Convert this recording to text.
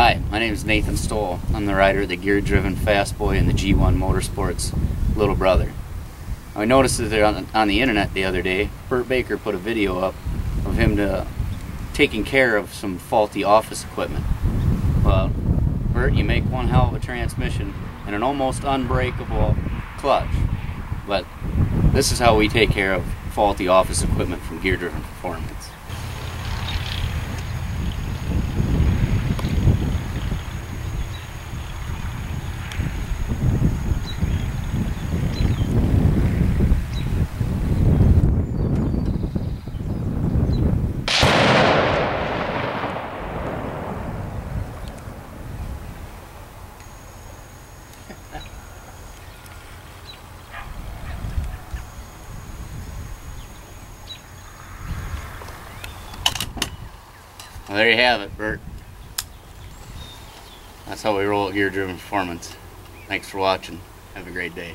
Hi, my name is Nathan Stoll. I'm the rider of the gear-driven Fast Boy and the G1 Motorsports little brother. I noticed that on the internet the other day, Burt Baker put a video up of him taking care of some faulty office equipment. Well, Burt, you make one hell of a transmission and an almost unbreakable clutch, but this is how we take care of faulty office equipment from Gear-Driven Performance. Well, there you have it, Burt. That's how we roll at Gear-Driven Performance. Thanks for watching. Have a great day.